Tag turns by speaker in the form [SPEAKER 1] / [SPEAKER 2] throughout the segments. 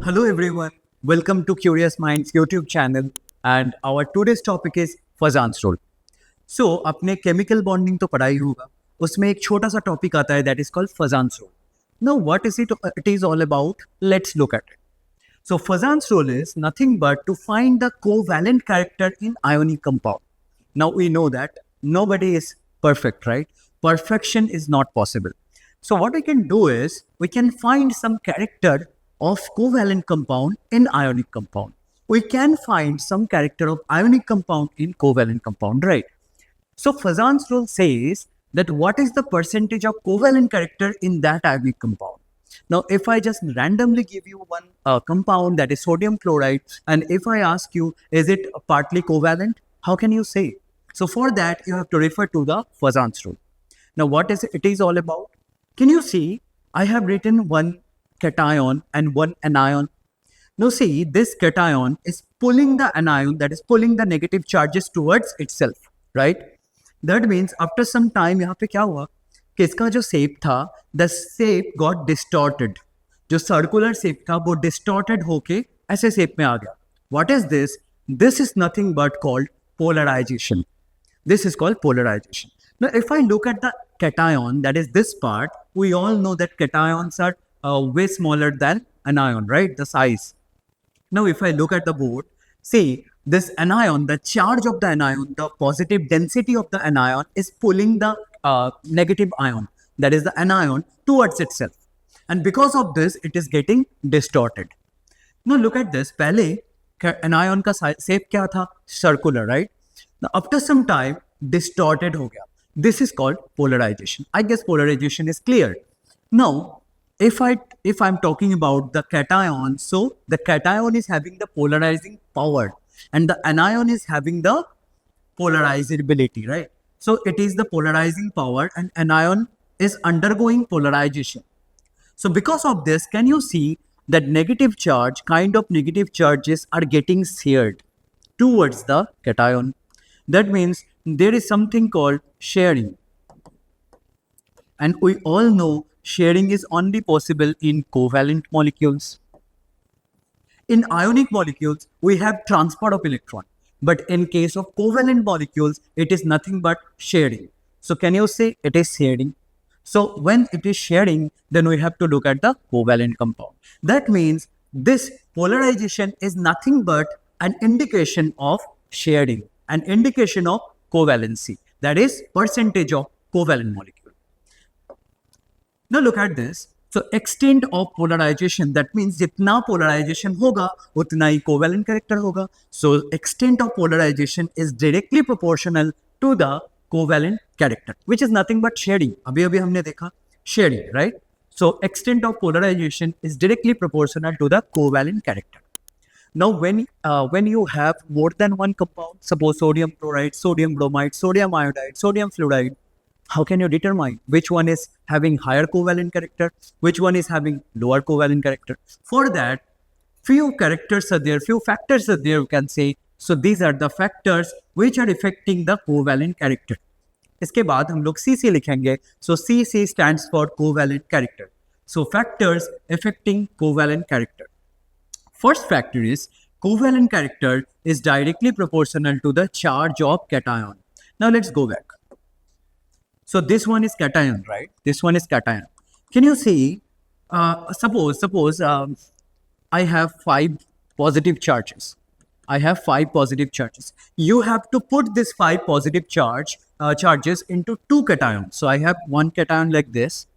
[SPEAKER 1] Hello everyone, welcome to Curious Minds YouTube channel and our today's topic is Fazan's role. So आपने chemical bonding तो पढ़ा ही होगा, उसमें एक छोटा सा topic आता है that is called Fazan's role. Now what is it? It is all about. Let's look at it. So Fazan's role is nothing but to find the covalent character in ionic compound. Now we know that nobody is perfect, right? Perfection is not possible. So what we can do is we can find some character of covalent compound in ionic compound. We can find some character of ionic compound in covalent compound, right? So Fazan's rule says that what is the percentage of covalent character in that ionic compound. Now, if I just randomly give you one compound that is sodium chloride, and if I ask you, is it partly covalent? How can you say? So for that, you have to refer to the Fazan's rule. Now, what is it is all about? Can you see? I have written one cation and one anion. Now see, this cation is pulling the anion, that is pulling the negative charges towards itself, right? That means after some time यहाँ पे क्या हुआ कि इसका जो shape था, the shape got distorted. जो circular shape था वो distorted होके ऐसे shape में आ गया. What is this? This is nothing but called polarization. This is called polarization. Now, if I look at the cation, that is this part, we all know that cations are way smaller than anion, right? The size. Now, if I look at the board, see this anion, the charge of the anion, the positive density of the anion is pulling the negative ion, that is the anion, towards itself. And because of this, it is getting distorted. Now, look at this. पहले anion का shape क्या था? Circular, right? Now, after some time, distorted हो गया. This is called polarization. I guess polarization is clear. Now, if I'm talking about the cation, so the cation is having the polarizing power and the anion is having the polarizability, right? So it is the polarizing power and anion is undergoing polarization. So because of this, can you see that negative charge, kind of negative charges are getting shared towards the cation? That means there is something called sharing. And we all know sharing is only possible in covalent molecules. In ionic molecules, we have transport of electron. But in case of covalent molecules, it is nothing but sharing. So can you say it is sharing? So when it is sharing, then we have to look at the covalent compound. That means this polarization is nothing but an indication of sharing, an indication of covalency. That is percentage of covalent molecule. Now look at this. So extent of polarization, that means जितना polarization होगा उतना ही covalent character होगा. So extent of polarization is directly proportional to the covalent character, which is nothing but sharing. अभी अभी हमने देखा sharing, right? So extent of polarization is directly proportional to the covalent character. Now when you have more than one compound, suppose sodium chloride, sodium bromide, sodium iodide, sodium fluoride, how can you determine which one is having higher covalent character, which one is having lower covalent character? For that, few characters are there, few factors are there, you can say. So these are the factors which are affecting the covalent character. इसके बाद हम लोग CC लिखेंगे. So CC stands for covalent character. So factors affecting covalent character. First factor is covalent character is directly proportional to the charge of cation. Now let's go back. So this one is cation, right? This one is cation. Can you see? Suppose I have 5 positive charges. I have 5 positive charges. You have to put this 5 positive charges into 2 cations. So I have one cation like this,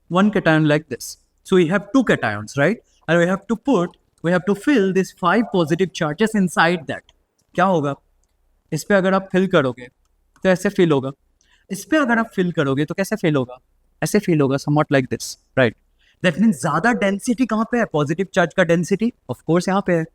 [SPEAKER 1] one cation like this. So we have 2 cations, right? And we have to fill these 5 positive charges inside that. क्या होगा? इस पे अगर आप fill करोगे तो ऐसे fill होगा. इस पे अगर आप fill करोगे तो कैसे fill होगा? ऐसे fill होगा, somewhat like this, right? That means ज़्यादा density कहाँ पे है? Positive charge का density, of course यहाँ पे है.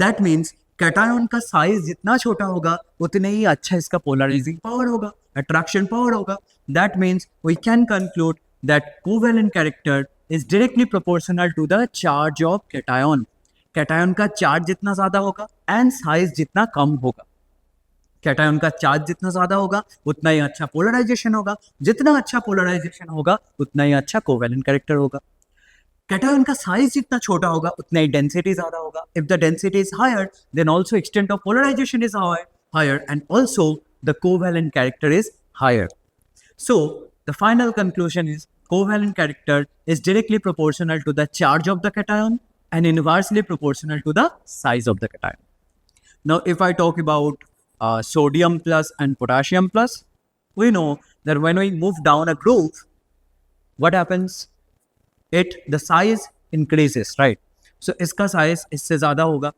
[SPEAKER 1] That means cation का size जितना छोटा होगा उतने ही अच्छा इसका polarizing power होगा, attraction power होगा. That means we can conclude that covalent character is directly proportional to the charge of cation. Cation का charge जितना ज़्यादा होगा and size जितना कम होगा. कैटायन का चार्ज जितना ज्यादा होगा उतना ही अच्छा पोलराइजेशन होगा, जितना अच्छा पोलराइजेशन होगा उतना ही अच्छा कोवेलेंट कैरेक्टर होगा. कैटायन का साइज जितना छोटा होगा उतना ही डेंसिटी ज्यादा होगा. If the density is higher then also extent of polarisation is higher and also the covalent character is higher. So the final conclusion is covalent character is directly proportional to the charge of the cation and inversely proportional to the size of the cation. Now, if I talk about sodium plus and potassium plus, we know that when we move down a group, what happens? The size increases, right? So इसका size इससे ज़्यादा होगा.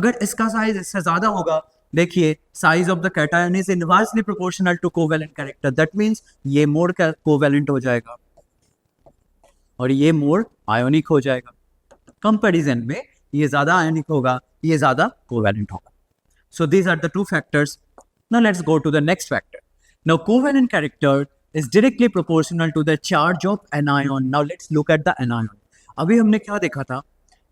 [SPEAKER 1] अगर इसका size इससे ज़्यादा होगा, देखिए size of the cation is inversely proportional to covalent character. That means ये more covalent हो जाएगा और ये more ionic हो जाएगा. Comparison में ये ज़्यादा ionic होगा, ये ज़्यादा covalent होगा. So these are the two factors. Now let's go to the next factor. Now covalent character is directly proportional to the charge of anion. Now let's look at the anion. अभी हमने क्या देखा था?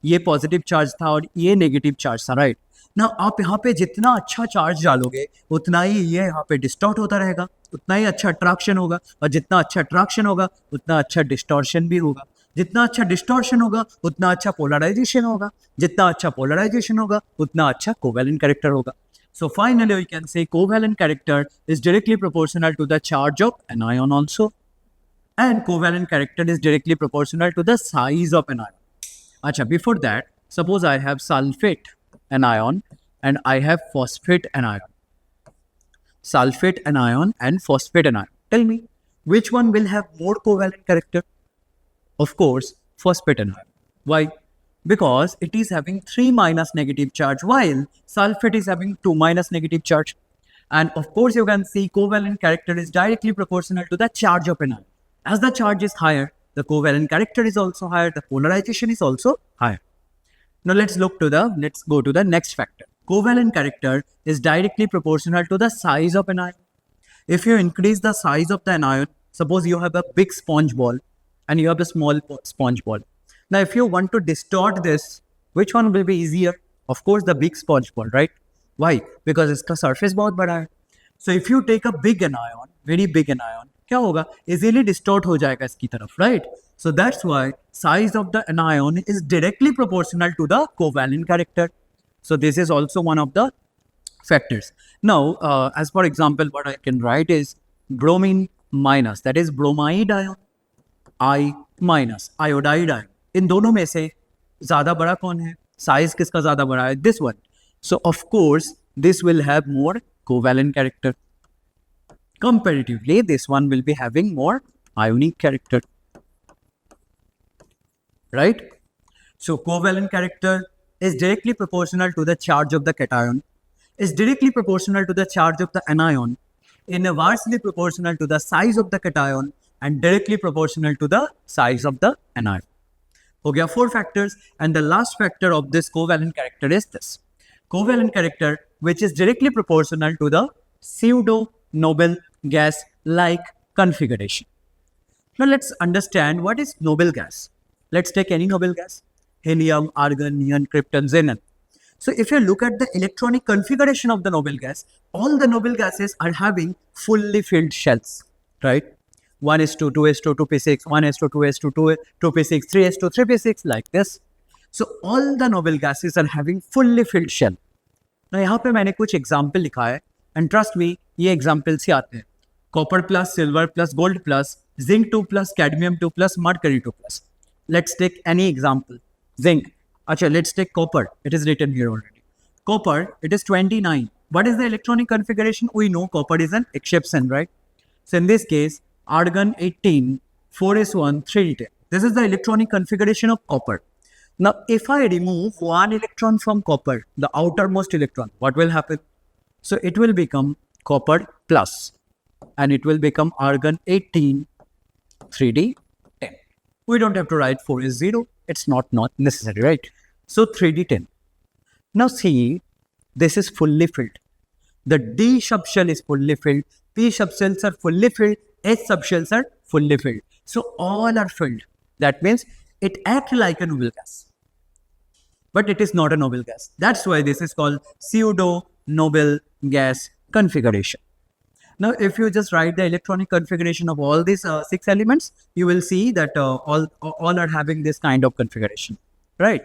[SPEAKER 1] ये positive charge था और ये negative charge था, राइट? ना आप यहाँ पे जितना अच्छा चार्ज डालोगे उतना ही ये यहाँ पे डिस्टॉर्ट होता रहेगा, उतना ही अच्छा अट्रैक्शन होगा, और जितना अच्छा अट्रैक्शन होगा उतना अच्छा डिस्टॉर्शन भी होगा. जितना अच्छा डिस्टॉर्शन होगा उतना अच्छा पोलराइजेशन होगा, जितना अच्छा पोलराइजेशन होगा उतना अच्छा कोवैलेंट कैरेक्टर होगा. So finally we can say covalent character is directly proportional to the charge of anion also, and covalent character is directly proportional to the size of anion. Acha, before that, suppose I have sulfate anion and I have phosphate anion. Sulfate anion and phosphate anion. Tell me, which one will have more covalent character? Of course, phosphate anion. Why? Because it is having 3 minus negative charge while sulfate is having 2 minus negative charge. And of course, you can see covalent character is directly proportional to the charge of anion. As the charge is higher, the covalent character is also higher, the polarization is also higher. Now let's go to the next factor. Covalent character is directly proportional to the size of an ion. If you increase the size of the anion, suppose you have a big sponge ball and you have a small sponge ball. Now if you want to distort this, which one will be easier? Of course the big sponge ball, right? Why? Because its surface बहुत बड़ा है. So if you take a big anion, very big anion, क्या होगा? Easily distort हो जाएगा इसकी तरफ, right? So that's why size of the anion is directly proportional to the covalent character. So this is also one of the factors. Now, as for example, what I can write is bromine minus, that is bromide ion, I minus, iodide ion. इन दोनों में से ज़्यादा बड़ा कौन है? Size किसका ज़्यादा बड़ा है? This one. So of course, this will have more covalent character. Comparatively, this one will be having more ionic character. Right? So covalent character is directly proportional to the charge of the cation, is directly proportional to the charge of the anion, inversely proportional to the size of the cation, and directly proportional to the size of the anion. Okay, 4 factors, and the last factor of this covalent character is this. Covalent character which is directly proportional to the pseudo-noble gas-like configuration. Now let's understand what is noble gas. Let's take any noble gas. Helium, argon, neon, krypton, xenon. So if you look at the electronic configuration of the noble gas, all the noble gases are having fully filled shells, right? 1s2, 2s2, 2p6, 1s2, 2s2, 2p6, 3s2, 3p6, like this. So all the noble gases are having fully filled shell. Now यहाँ पे मैंने कुछ example लिखा है, and trust me, ये example से आते हैं. Copper plus, silver plus, gold plus, zinc 2 plus, cadmium 2 plus, mercury 2 plus. Let's take any example. Zinc. Acha, let's take copper. It is written here already. Copper, it is 29. What is the electronic configuration? We know copper is an exception, right? So in this case, argon 18, 4s1, 3d10. This is the electronic configuration of copper. Now, if I remove one electron from copper, the outermost electron, what will happen? So it will become copper plus, and it will become argon 18, 3d10. We don't have to write 4 is 0. It's not necessary, right? So 3d10. Now see, this is fully filled. The D subshell is fully filled. P subshells are fully filled. H subshells are fully filled. So all are filled. That means it acts like a noble gas. But it is not a noble gas. That's why this is called pseudo-noble gas configuration. Now, if you just write the electronic configuration of all these 6 elements, you will see that all are having this kind of configuration, right?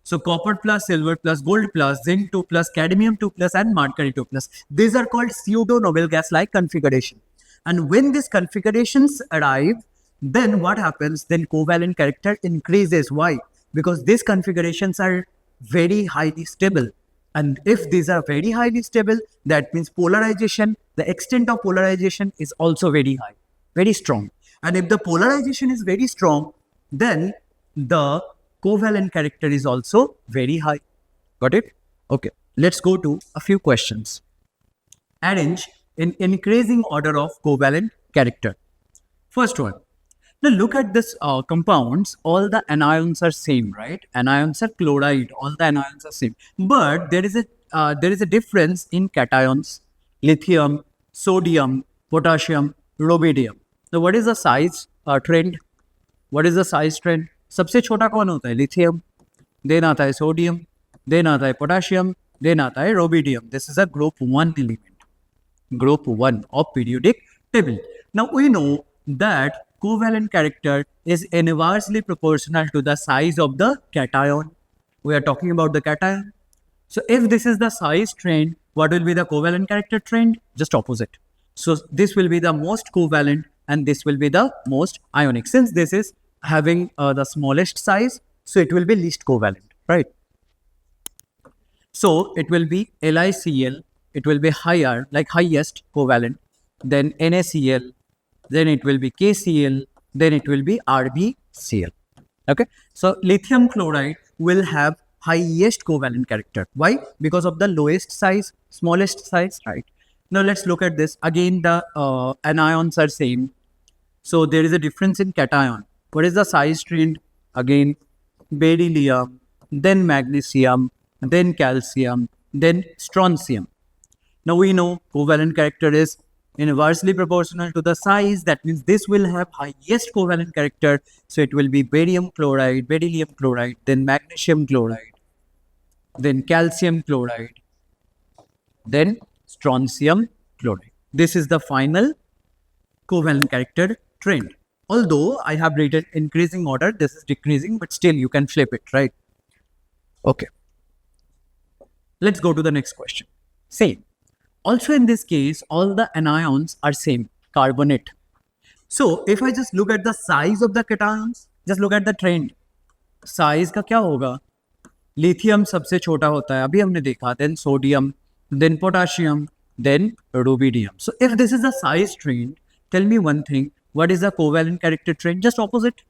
[SPEAKER 1] So copper plus, silver plus, gold plus, zinc 2 plus, cadmium 2 plus, and mercury 2 plus. These are called pseudo noble gas-like configuration. And when these configurations arrive, then what happens? Then covalent character increases. Why? Because these configurations are very highly stable. And if these are very highly stable, that means polarization, the extent of polarization is also very high, very strong. And if the polarization is very strong, then the covalent character is also very high. Got it? Okay, let's go to a few questions. Arrange in increasing order of covalent character. First one. Now look at this compounds, all the anions are same, right? Anions are chloride, all the anions are same. But there is a difference in cations, lithium, sodium, potassium, rubidium. So what is the size trend? What is the size trend? सबसे छोटा कौन होता है? Lithium, then आता है sodium, then आता है potassium, then आता है rubidium. This is a group 1 element. Group 1 of periodic table. Now we know that covalent character is inversely proportional to the size of the cation. We are talking about the cation. So if this is the size trend, what will be the covalent character trend? Just opposite. So this will be the most covalent and this will be the most ionic. Since this is having the smallest size, so it will be least covalent, right? So it will be LiCl, it will be higher, like highest covalent, then NaCl, then it will be KCl, then it will be RbCl. Okay, so lithium chloride will have highest covalent character. Why? Because of the lowest size, smallest size, right? Now let's look at this. Again, the anions are same. So there is a difference in cation. What is the size trend? Again, beryllium, then magnesium, then calcium, then strontium. Now we know covalent character is inversely proportional to the size. That means this will have highest covalent character. So it will be barium chloride, beryllium chloride, then magnesium chloride, then calcium chloride, then strontium chloride. This is the final covalent character trend. Although I have written increasing order, this is decreasing, but still you can flip it, right? Okay. Let's go to the next question. Same. Also in this case, all the anions are same, carbonate. So if I just look at the size of the cations, just look at the trend. Size का क्या होगा? Lithium सबसे छोटा होता है, अभी हमने देखा. Then sodium, then potassium, then rubidium. So if this is the size trend, tell me one thing. What is the covalent character trend? Just opposite.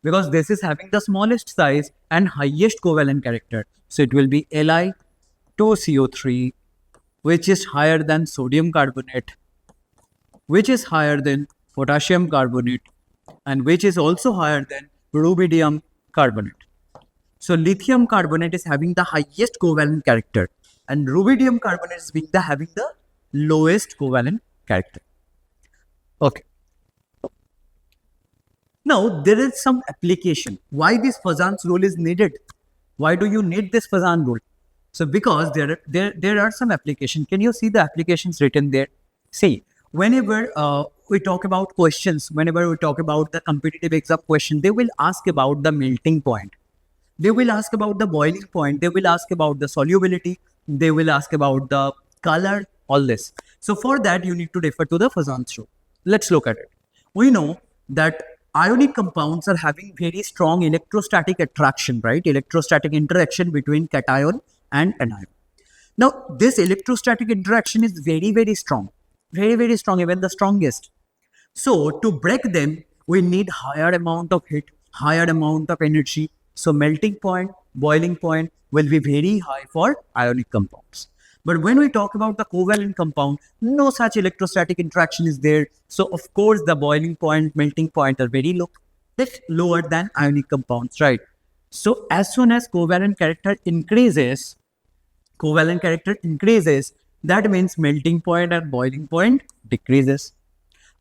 [SPEAKER 1] Because this is having the smallest size and highest covalent character. So it will be Li2CO3, which is higher than sodium carbonate, which is higher than potassium carbonate, and which is also higher than rubidium carbonate. So lithium carbonate is having the highest covalent character, and rubidium carbonate is having the lowest covalent character. Okay. Now there is some application. Why this Fazan's rule is needed? Why do you need this Fazan rule? So because there are some applications. Can you see the applications written there? See, whenever we talk about questions, whenever we talk about the competitive exam question, they will ask about the melting point. They will ask about the boiling point. They will ask about the solubility. They will ask about the color, all this. So for that, you need to refer to the Fazan's rule. Let's look at it. We know that ionic compounds are having very strong electrostatic attraction, right? Electrostatic interaction between cation and anion. Now, this electrostatic interaction is very, very strong. Very, very strong, even the strongest. So, to break them, we need higher amount of heat, higher amount of energy. So, melting point, boiling point will be very high for ionic compounds. But when we talk about the covalent compound, no such electrostatic interaction is there. So, of course, the boiling point, melting point are very low. That's lower than ionic compounds, right? So, as soon as covalent character increases, that means melting point and boiling point decreases.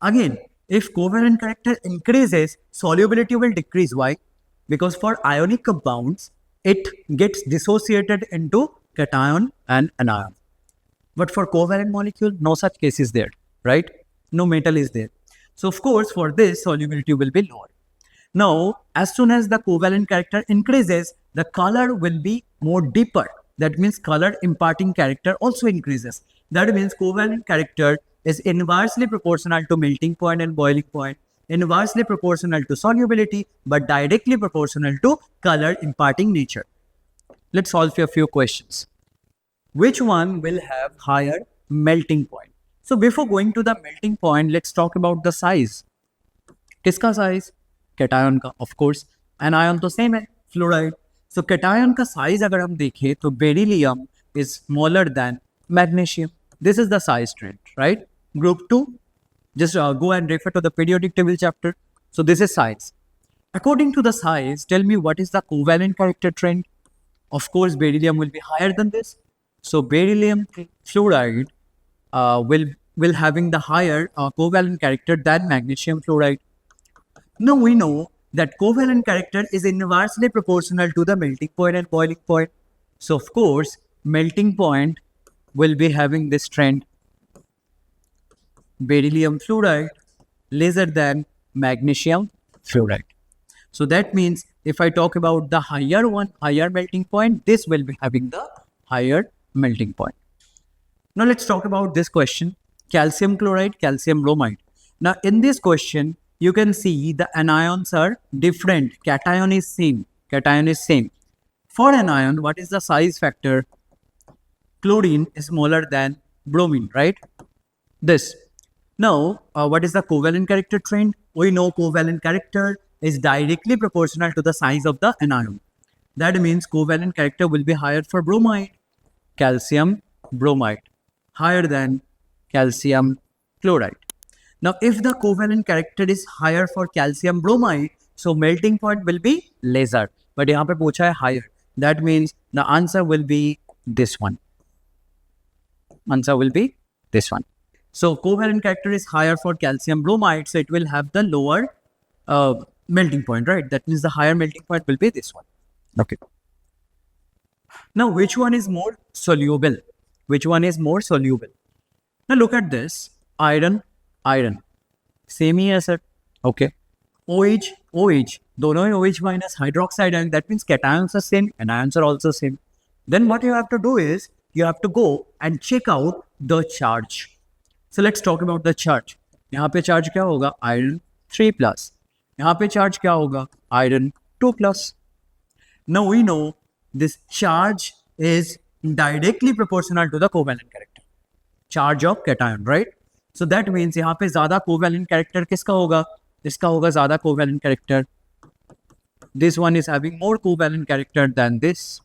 [SPEAKER 1] Again, if covalent character increases, solubility will decrease. Why? Because for ionic compounds, it gets dissociated into cation and anion. But for covalent molecule, no such case is there, right? no metal is there. So of course for this solubility will be lower. Now as soon as the covalent character increases, the color will be more deeper. That means color imparting character also increases. That means covalent character is inversely proportional to melting point and boiling point, inversely proportional to solubility, but directly proportional to color imparting nature. Let's solve a few questions. Which one will have higher melting point? So before going to the melting point, let's talk about the size. किसका size? Cation का, of course. Anion तो same है, fluoride. So cation का size अगर हम देखें तो beryllium is smaller than magnesium. This is the size trend, right? Group 2, just go and refer to the periodic table chapter. So this is size. According to the size, tell me what is the covalent character trend? Of course, beryllium will be higher than this. So beryllium fluoride will having the higher covalent character than magnesium fluoride. Now we know that covalent character is inversely proportional to the melting point and boiling point. So of course, melting point will be having this trend. Beryllium fluoride lesser than magnesium fluoride. So that means if I talk about the higher one, higher melting point, this will be having the higher melting point. Now let's talk about this question, calcium chloride, calcium bromide. Now in this question, you can see the anions are different. Cation is same. Cation is same. For anion, what is the size factor? Chlorine is smaller than bromine, right? This. Now, what is the covalent character trend? We know covalent character is directly proportional to the size of the anion. That means covalent character will be higher for bromide, calcium bromide, higher than calcium chloride. Now, if the covalent character is higher for calcium bromide, so melting point will be lesser. But यहाँ पे पूछा है higher. That means the answer will be this one. Answer will be this one. So covalent character is higher for calcium bromide, so it will have the lower melting point, right? That means the higher melting point will be this one. Okay. Now, which one is more soluble? Which one is more soluble? Now look at this. Iron, iron. Same ही है sir. Okay. OH, OH. दोनों ही OH minus hydroxide ion. That means cations are same and ions are also same. Then what you have to do is, you have to go and check out the charge. So let's talk about the charge. यहाँ पे charge क्या होगा? Iron 3 plus. यहाँ पे charge क्या होगा? Iron 2 plus. Now we know this charge is directly proportional to the covalent character. Charge of cation, right? So that means यहाँ पे ज़्यादा covalent character किसका होगा? इसका होगा ज़्यादा covalent character. This one is having more covalent character than this.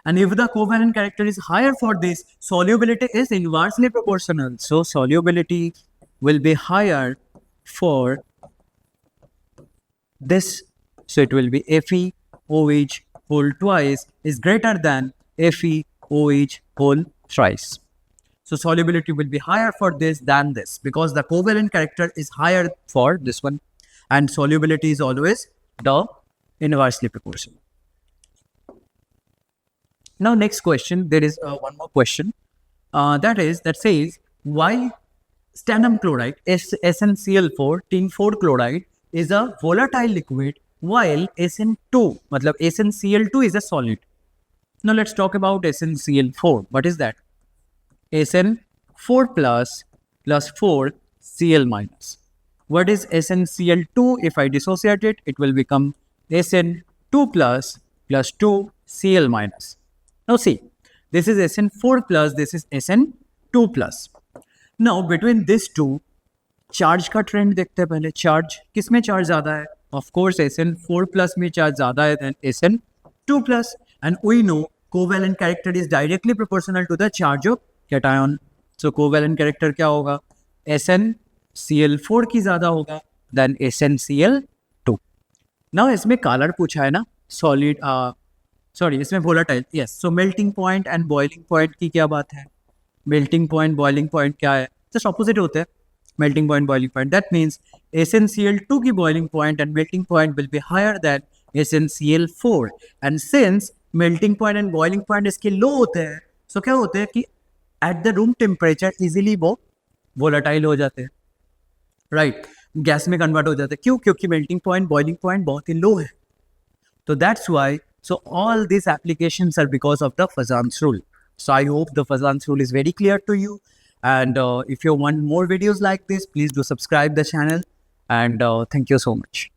[SPEAKER 1] And if the covalent character is higher for this, solubility is inversely proportional. So solubility will be higher for this. So it will be FeOH whole twice is greater than FeOH whole thrice. So solubility will be higher for this than this because the covalent character is higher for this one and solubility is always the inversely proportional. Now next question, there is one more question that says why stannum chloride SnCl4 tin 4 chloride is a volatile liquid while SN2 मतलब SnCl2 is a solid. Now let's talk about SnCl4. What is that? SN4 plus 4 Cl minus. What is SnCl2? If I dissociate it, it will become SN2 plus 2 Cl minus. Now see, this is SN4 plus, this is SN2 plus. Now between these two, charge का trend देखते हैं पहले. Charge किसमें charge ज़्यादा है? Of course SN4 plus में charge ज़्यादा है than SN2 plus. And we know covalent character is directly proportional to the charge of cation. So covalent character क्या होगा? SnCl4 की ज़्यादा होगा than SnCl2. Now इसमें color पूछा है ना? Solid इसमें volatile. Yes. So melting point and boiling point की क्या बात है? Melting point, boiling point क्या है? Just opposite होते हैं. Melting point, boiling point. That means SnCl2 की boiling point and melting point will be higher than SnCl4. And since melting point and boiling point इसके low होते हैं, so क्या होते हैं कि at the room temperature easily वो volatile हो जाते हैं, राइट, गैस में कन्वर्ट हो जाते हैं। क्यों? क्योंकि मेल्टिंग पॉइंट, बॉइलिंग पॉइंट बहुत ही लो है। तो that's why, so all these applications are because of the Fazan's rule. So I hope the Fazan's rule is very clear to you. And if you want more videos like this, please do subscribe the channel. And thank you so much.